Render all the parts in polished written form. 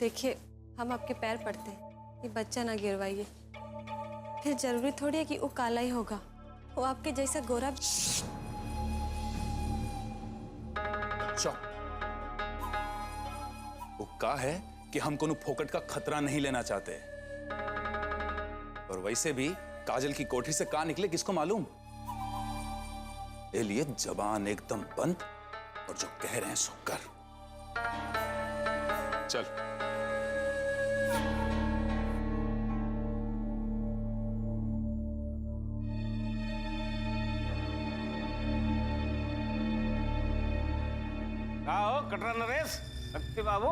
देखिए, हम आपके पैर पड़ते हैं, ये बच्चा ना गिरवाइए। फिर जरूरी थोड़ी है कि वो काला ही होगा, वो आपके जैसा गोरा। चुप। वो कहा है कि हम कोनो फोकट का खतरा नहीं लेना चाहते, और वैसे भी काजल की कोठरी से कहां निकले किसको मालूम। लिए जबान एकदम बंद और जो कह रहे हैं सो कर। चल। हो कटरा नरेश शक्ति बाबू,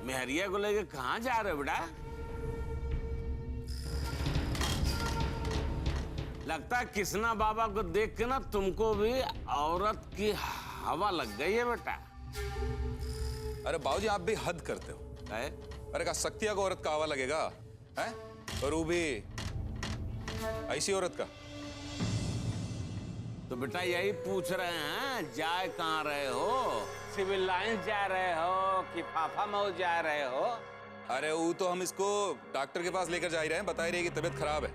मेहरिया को लेके कहाँ जा रहे हो बेटा? लगता है किसना बाबा को देख के ना तुमको भी औरत की हवा लग गई है बेटा। अरे बाबूजी, आप भी हद करते हो। अरे का शक्तिया को औरत का हवा लगेगा है? और वो भी ऐसी औरत का। तो बेटा यही पूछ रहे हैं, जाए कहाँ रहे हो? सिविल लाइन जा रहे हो कि फाफा मऊ जा रहे हो? अरे वो तो हम इसको डॉक्टर के पास लेकर जा ही रहे हैं। बता ही रही है कि तबीयत खराब है,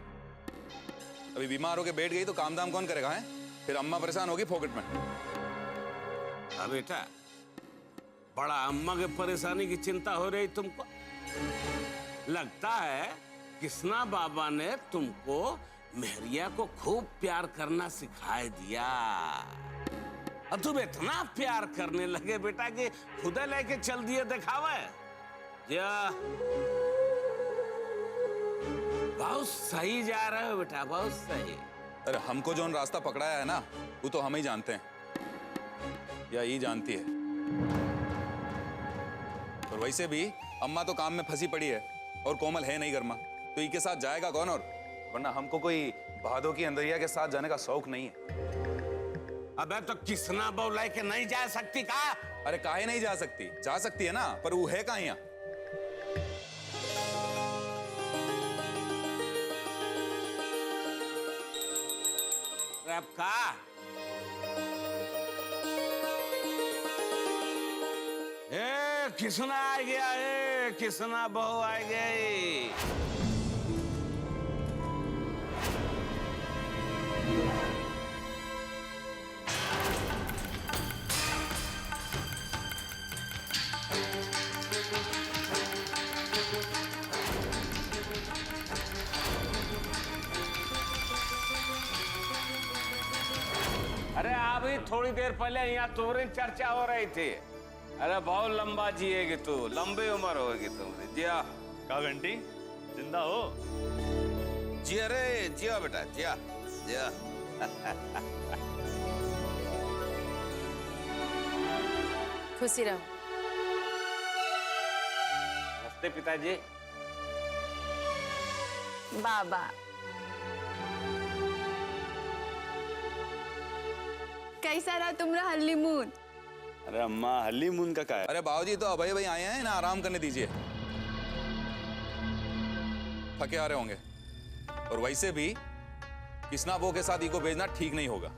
अभी बीमार होके बैठ गई तो काम दाम कौन करेगा है? फिर अम्मा परेशान होगी फोकट में। अब बेटा बड़ा अम्मा के परेशानी की चिंता हो रही तुमको। लगता है किसना बाबा ने तुमको मेहरिया को खूब प्यार करना सिखाए दिया। अब तुम इतना प्यार करने लगे बेटा कि खुद लेके चल दिए दिखावे। बहुत सही जा रहे हो बेटा, बहुत सही। अरे हमको जो रास्ता पकड़ाया है ना, वो तो हम ही जानते हैं या ये जानती है। और वैसे भी अम्मा तो काम में फंसी पड़ी है और कोमल है नहीं घर में, तो इनके साथ जाएगा कौन? और वरना हमको कोई भादो की अंदरिया के साथ जाने का शौक नहीं है। अबे तो किसना बहू लेके नहीं जा सकती का? अरे काहे नहीं जा सकती? जा सकती है ना, पर वो है कहाँ यहाँ? का ए किसना आ गया? किसना बहू आ गई? अरे अभी थोड़ी देर पहले यहाँ तुम्हारी चर्चा हो रही थी। अरे बहुत लंबा जिएगी तू, लंबी उम्र होगी तुम्हारी। जिया का घंटी जिंदा हो? जिया रे, जिया बेटा, जिया जिया। खुशी रहो। नमस्ते पिताजी। बाबा कैसा रहा तुम्हारा हनीमून? अरे अम्मा, हनीमून का क्या है? अरे बाबूजी तो अभय भाई आए हैं ना, आराम करने दीजिए, थके आ रहे होंगे। और वैसे भी किसना बो के साथ इको भेजना ठीक नहीं होगा।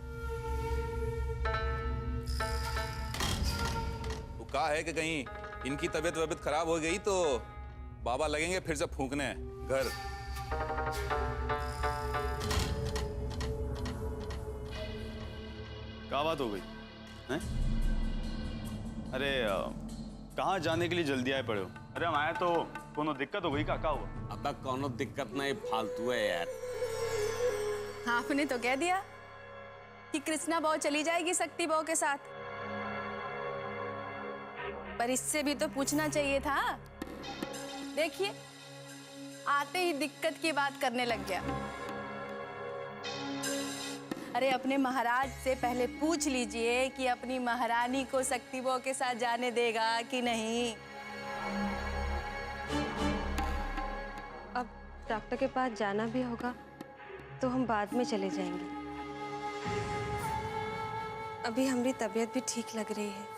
वो कहा है कि कहीं इनकी तबीयत वबीयत खराब हो गई तो बाबा लगेंगे फिर से फूंकने घर। क्या बात हो गई हैं? अरे कहाँ जाने के लिए जल्दी आए पड़े हो? अरे हम आए तो कोनो दिक्कत हो गई का? क्या हुआ? अब कोनो दिक्कत नहीं, फालतू है यार। आपने तो कह दिया कि कृष्णा बहू चली जाएगी शक्ति बहू के साथ, पर इससे भी तो पूछना चाहिए था। देखिए आते ही दिक्कत की बात करने लग गया। अरे अपने महाराज से पहले पूछ लीजिए कि अपनी महारानी को शक्ति बहू के साथ जाने देगा कि नहीं। अब डॉक्टर के पास जाना भी होगा तो हम बाद में चले जाएंगे। अभी हमारी तबीयत भी ठीक लग रही है।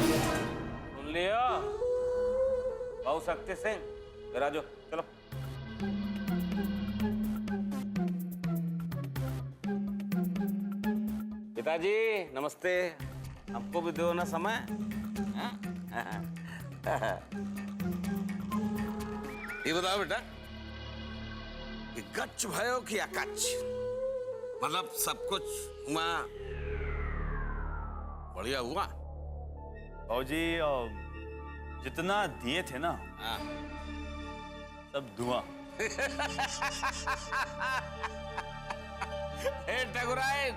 सुन लियो बहु शक्ति सिंह, राजू चलो। पिताजी नमस्ते, हमको भी दो ना समय। ये बताओ बेटा, कि गच्छ भयो कि अकच्छ, मतलब सब कुछ हुआ बढ़िया हुआ? बाबूजी जितना दिए थे ना हाँ। सब धुआं। ठकुराइन,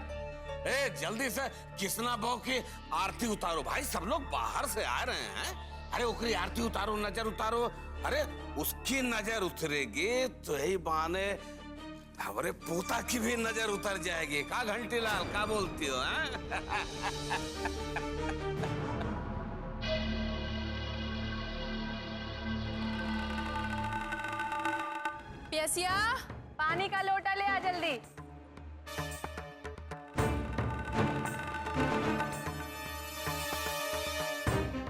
जल्दी से किसना बहू की आरती उतारो भाई, सब लोग बाहर से आ रहे हैं। अरे ओकरी आरती उतारो, नजर उतारो। अरे उसकी नजर उतरेगी तो यही बहाने हमारे पोता की भी नजर उतर जाएगी। का घंटी लाल, का बोलती हो? पियसिया, पानी का लोटा ले आ जल्दी।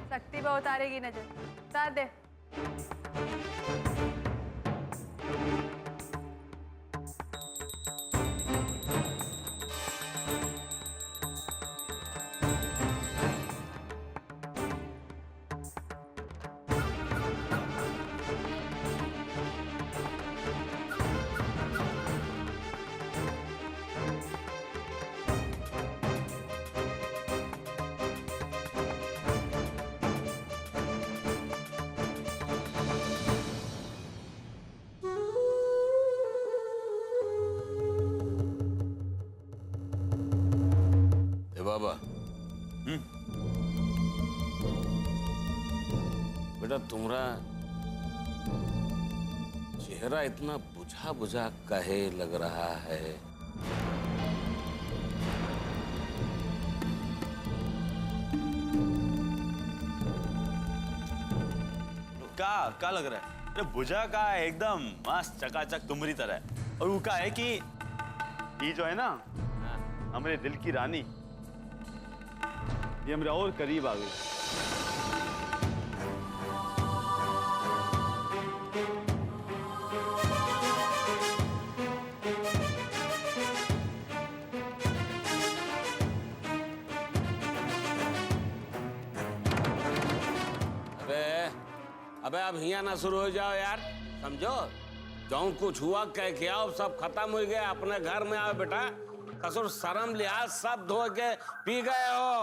शक्ति बहुत उतारेगी नजर, उतार दे। बाबा बेटा, तुम्हारा चेहरा इतना बुझा बुझा काहे लग रहा है? का लग रहा है? अरे बुझा का है, एकदम मस्त चकाचक तुम्हारी तरह है। और वो का है कि ये जो है ना हमारे दिल की रानी, ये हमारे और करीब आ गई। अबे अब हिया ना शुरू हो जाओ यार, समझो। जो कुछ हुआ कह के आओ, सब खत्म हो गया। अपने घर में आओ बेटा, कसुर शर्म लिहाज सब धो के पी गए हो।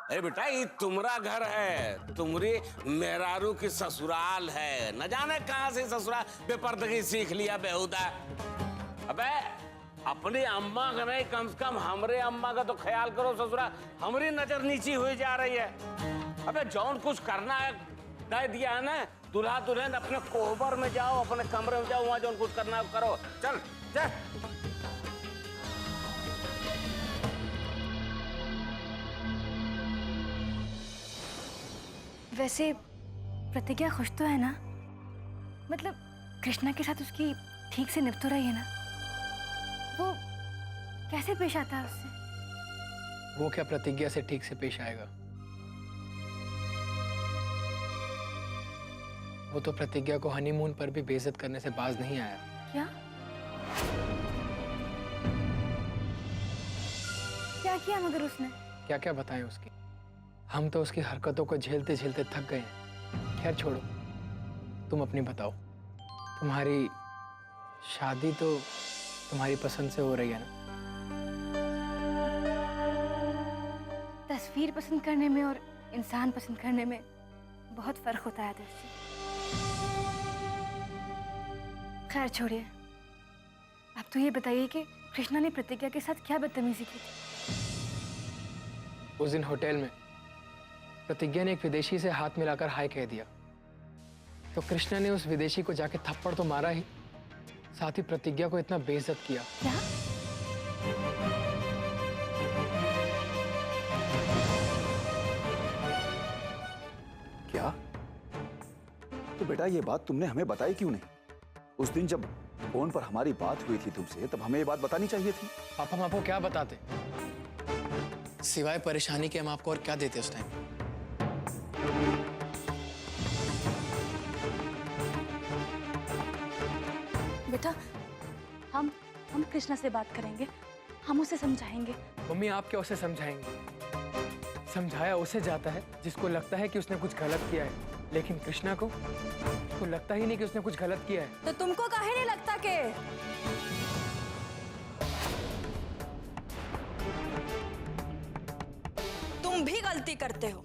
अरे बेटा, ये तुम्हारा घर है, तुम्हारी मेहरारू की ससुराल है। न जाने कहां से ससुराल बेपर्दगी सीख लिया बेहुदा। अबे अपनी अम्मा का नहीं, कम से कम हमरे अम्मा का तो ख्याल करो। ससुराल हमारी नजर नीची हुई जा रही है। अबे जौन कुछ करना है कह दिया है ना, दुल्हा दुल्हन अपने कोहबर में जाओ, अपने कमरे में जाओ, वहां जौन कुछ करना है करो। चल चल। वैसे प्रतिज्ञा खुश तो है ना? मतलब कृष्णा के साथ उसकी ठीक से निपट रही है ना? वो कैसे पेश आता है उससे? वो क्या प्रतिज्ञा से ठीक से पेश आएगा? वो तो प्रतिज्ञा को हनीमून पर भी बेइज्जत करने से बाज नहीं आया। क्या क्या किया मगर उसने? क्या क्या बताएं उसकी? हम तो उसकी हरकतों को झेलते झेलते थक गए हैं। खैर छोड़ो, तुम अपनी बताओ। तुम्हारी शादी तो तुम्हारी पसंद से हो रही है ना? तस्वीर पसंद करने में और इंसान पसंद करने में बहुत फर्क होता है दर्शी। खैर छोड़िए, अब तो ये बताइए कि कृष्णा ने प्रतिज्ञा के साथ क्या बदतमीजी की थी? उस दिन होटल में प्रतिज्ञा ने एक विदेशी से हाथ मिलाकर हाय कह दिया, तो कृष्णा ने उस विदेशी को जाके थप्पड़ तो मारा ही, साथ ही प्रतिज्ञा को इतना बेइज्जत किया। क्या? क्या? तो बेटा ये बात तुमने हमें बताई क्यों नहीं? उस दिन जब फोन पर हमारी बात हुई थी तुमसे, तब हमें ये बात बतानी चाहिए थी। पापा हम आपको क्या बताते? सिवाय परेशानी के हम आपको और क्या देते उस टाइम? बेटा, हम कृष्णा से बात करेंगे, हम उसे समझाएंगे। मम्मी आप क्या उसे समझाएंगे? समझाया उसे जाता है जिसको लगता है कि उसने कुछ गलत किया है, लेकिन कृष्णा को लगता ही नहीं कि उसने कुछ गलत किया है। तो तुमको काहे नहीं लगता के? तुम भी गलती करते हो।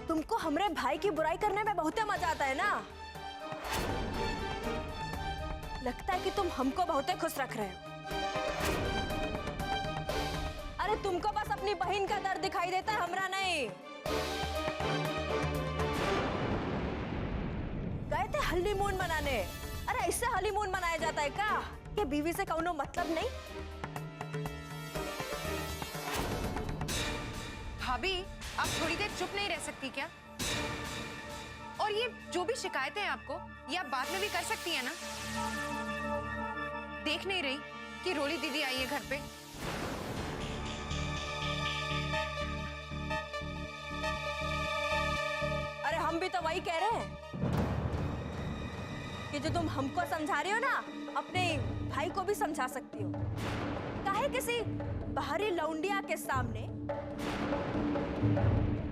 तुमको हमरे भाई की बुराई करने में बहुत मजा आता है ना? लगता है कि तुम हमको बहुत खुश रख रहे हो। अरे तुमको बस अपनी बहन का दर्द दिखाई देता है, हमरा नहीं। गए थे हनीमून मनाने। अरे इससे हनीमून मनाया जाता है क्या? कि बीवी से कौनो मतलब नहीं? भाभी, आप थोड़ी देर चुप नहीं रह सकती क्या? और ये जो भी शिकायतें हैं आपको, ये आप बाद में भी कर सकती है ना? देख नहीं रही कि रोली दीदी आई है घर पे? अरे हम भी तो वही कह रहे हैं कि जो तुम हमको समझा रही हो ना, अपने भाई को भी समझा सकती हो। काहे किसी बाहरी लौंडिया के सामने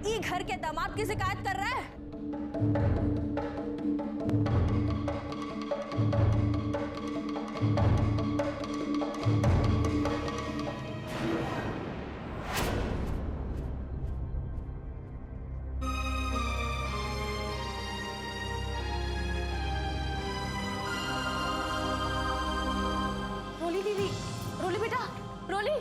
ई घर के दामाद की शिकायत कर रहा है? रोली दीदी, रोली बेटा, रोली।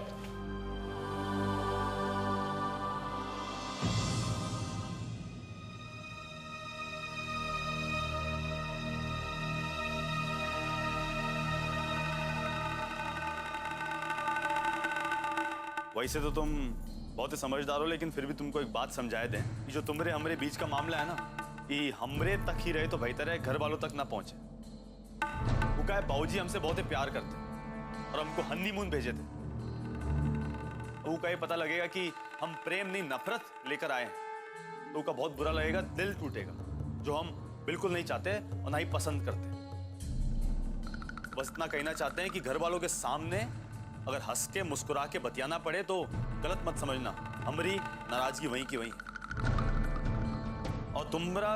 वैसे तो तुम बहुत ही समझदार हो, लेकिन फिर भी तुमको एक बात समझाए दें कि जो तुम्हारे हमरे बीच का मामला है ना, ये हमरे तक ही रहे तो बेहतर है, घर वालों तक ना पहुंचे। वो क्या है, बाबूजी हमसे बहुत ही प्यार करते और हमको हनीमून भेजे थे। वो का पता लगेगा कि हम प्रेम नहीं नफरत लेकर आए हैं, तो उसका बहुत बुरा लगेगा, दिल टूटेगा, जो हम बिल्कुल नहीं चाहते और ना ही पसंद करते। बस इतना कहना चाहते हैं कि घर वालों के सामने अगर हंस के मुस्कुरा के बतियाना पड़े तो गलत मत समझना, हमारी नाराजगी वहीं की वहीं। और तुम्हारा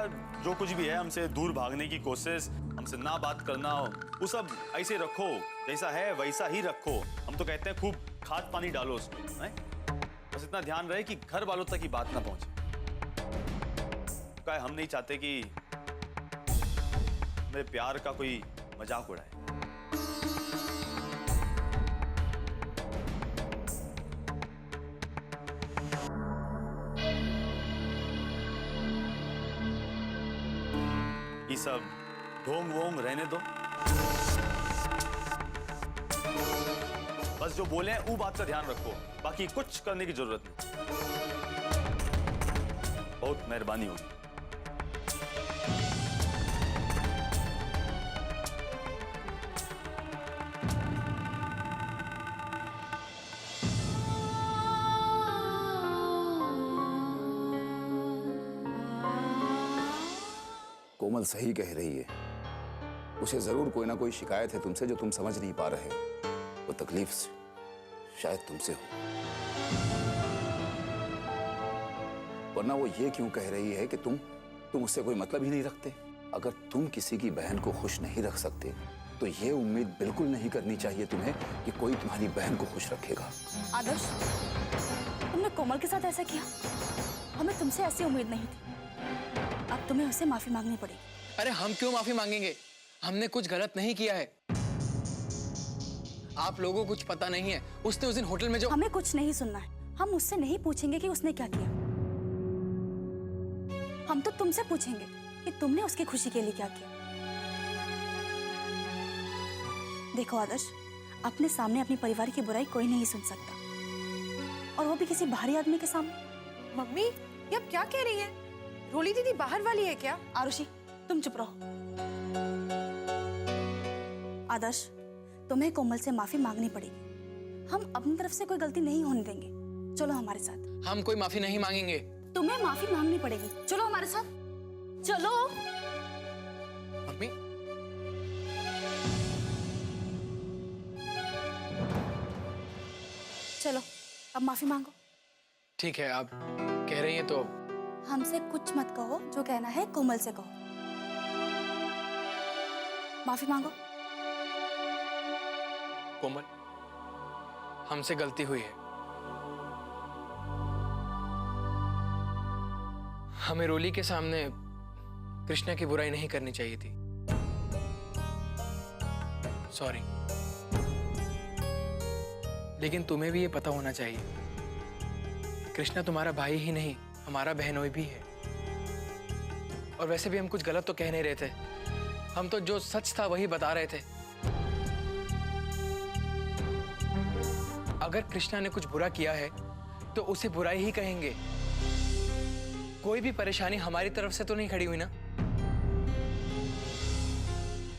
जो कुछ भी है हमसे दूर भागने की कोशिश, हमसे ना बात करना, वो सब ऐसे रखो, जैसा है वैसा ही रखो। हम तो कहते हैं खूब खाद पानी डालो उसमें, हैं? बस इतना ध्यान रहे कि घर वालों तक ही बात ना पहुंचे। क्या है, हम नहीं चाहते कि मेरे प्यार का कोई मजाक उड़ाए। ये सब ढोंग वोंग रहने दो, बस जो बोले वो बात का ध्यान रखो, बाकी कुछ करने की जरूरत नहीं। बहुत मेहरबानी होगी। कोमल सही कह रही है, उसे जरूर कोई ना कोई शिकायत है तुमसे जो तुम समझ नहीं पा रहे। वो तकलीफ शायद तुमसे हो, वरना वो ये क्यों कह रही है कि तुम उससे कोई मतलब ही नहीं रखते। अगर तुम किसी की बहन को खुश नहीं रख सकते तो ये उम्मीद बिल्कुल नहीं करनी चाहिए तुम्हें कि कोई तुम्हारी बहन को खुश रखेगा। आदर्श, तुमने कोमल के साथ ऐसा किया, हमें तुमसे ऐसी उम्मीद नहीं थी। अब तुम्हें उससे माफी मांगनी पड़ेगी। अरे हम क्यों माफी मांगेंगे? हमने कुछ गलत नहीं किया है। आप लोगों को कुछ पता नहीं है, उसने उस दिन होटल में जो... हमें कुछ नहीं सुनना है, हम उससे नहीं पूछेंगे कि उसने क्या किया। हम तो तुमसे पूछेंगे कि तुमने उसकी खुशी के लिए क्या किया। देखो आदर्श, अपने सामने अपनी परिवार की बुराई कोई नहीं सुन सकता, और वो भी किसी बाहरी आदमी के सामने। मम्मी, ये आप क्या कह रही हैं? रोली दीदी बाहर वाली है क्या? आरुषि, तुम चुप रहो। आदर्श, तुम्हें कोमल से माफी मांगनी पड़ेगी। हम अपनी तरफ से कोई गलती नहीं होने देंगे। चलो हमारे साथ। हम कोई माफी नहीं मांगेंगे। तुम्हें माफी मांगनी पड़ेगी। चलो हमारे साथ, चलो। मम्मी, चलो अब माफी मांगो। ठीक है, आप कह रही हैं तो। हमसे कुछ मत कहो, जो कहना है कोमल से कहो। माफी मांगो। कोमल, हमसे गलती हुई है। हमें रोली के सामने कृष्णा की बुराई नहीं करनी चाहिए थी। सॉरी। लेकिन तुम्हें भी ये पता होना चाहिए, कृष्णा तुम्हारा भाई ही नहीं, हमारा बहनोई भी है। और वैसे भी हम कुछ गलत तो कह नहीं रहे थे, हम तो जो सच था वही बता रहे थे। अगर कृष्णा ने कुछ बुरा किया है तो उसे बुराई ही कहेंगे। कोई भी परेशानी हमारी तरफ से तो नहीं खड़ी हुई ना।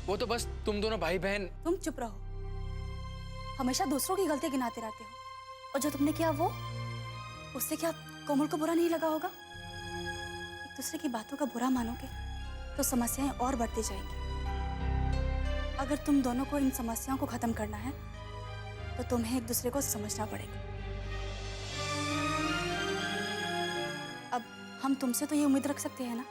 वो तो बस तुम दोनों भाई बहन। तुम चुप रहो। हमेशा दूसरों की गलती गिनाते रहते हो। और जो तुमने किया वो, उससे क्या कोमल को बुरा नहीं लगा होगा? एक दूसरे की बातों का बुरा मानोगे तो समस्याएं और बढ़ती जाएंगी। अगर तुम दोनों को इन समस्याओं को खत्म करना है तो तुम्हें एक दूसरे को समझना पड़ेगा। अब हम तुमसे तो ये उम्मीद रख सकते हैं ना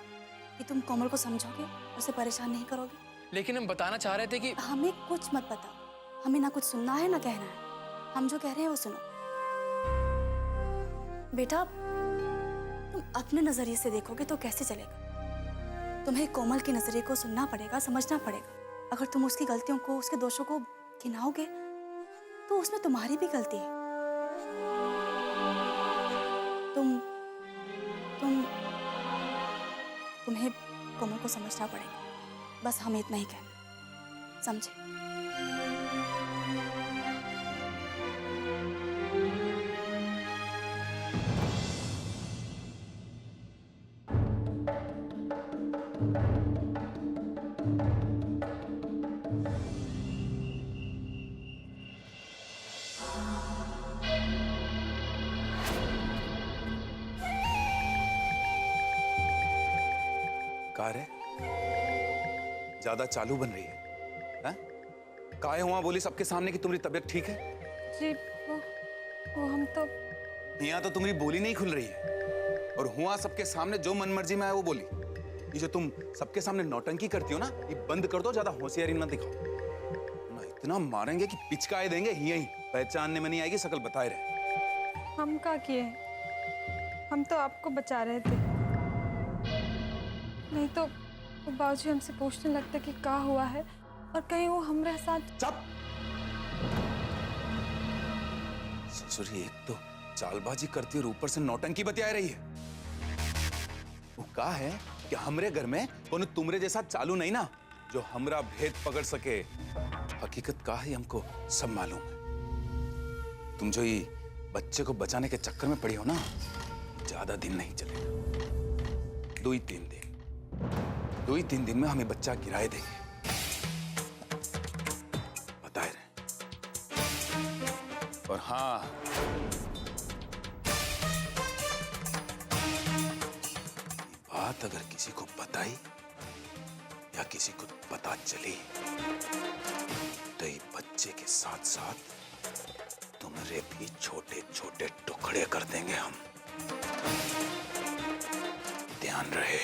कि तुम कोमल को समझोगे, उसे परेशान नहीं करोगे। लेकिन हम बताना चाह रहे थे कि हमें कुछ मत बताओ। हमें ना कुछ सुनना है ना कहना है। हम जो कह रहे हैं वो सुनो। बेटा, तुम अपने नजरिए से देखोगे तो कैसे चलेगा? तुम्हें कोमल के नजरिए को सुनना पड़ेगा, समझना पड़ेगा। अगर तुम उसकी गलतियों को, उसके दोषों को गिनाओगे तो उसमें तुम्हारी भी गलती है। तुम्हें कोमल को समझना पड़ेगा। बस हमें इतना ही कहना, समझे? कार है ज्यादा चालू बन रही है, हैं? काहे हुआ बोली सबके सामने कि तुम्हारी तबीयत ठीक है? जी वो हम तो। यहाँ तो तुम्हारी बोली नहीं खुल रही है और हुआ सबके सामने जो मनमर्जी में आया वो बोली। ये जो तुम सबके सामने नौटंकी करती हो ना, ये बंद कर दो। ज्यादा होशियारी ना दिखाओ ना, इतना मारेंगे कि पिचकाए देंगे। यही पहचानने में नहीं आएगी, शकल बताए रहे। हम क्या किए? हम तो आपको बचा रहे थे, नहीं तो वो बाबूजी हमसे पूछने लगते कि क्या हुआ है और कहीं वो हमारे साथ। चुप! ससुरी एक तो चालबाजी करती और ऊपर से नौटंकी बतिया रही है। वो कहा है कि हमरे घर में कोनो तुमरे जैसा चालू नहीं ना, जो हमरा भेद पकड़ सके। हकीकत का है हमको सब मालूम है। तुम जो ये बच्चे को बचाने के चक्कर में पड़ी हो ना, ज्यादा दिन नहीं चलेगा। 2-3 दिन में हमें बच्चा गिराए देंगे, बताए रहे। और हाँ, बात अगर किसी को बताई या किसी को पता चली तो ये बच्चे के साथ साथ तुम्हारे भी छोटे छोटे टुकड़े कर देंगे हम। ध्यान रहे।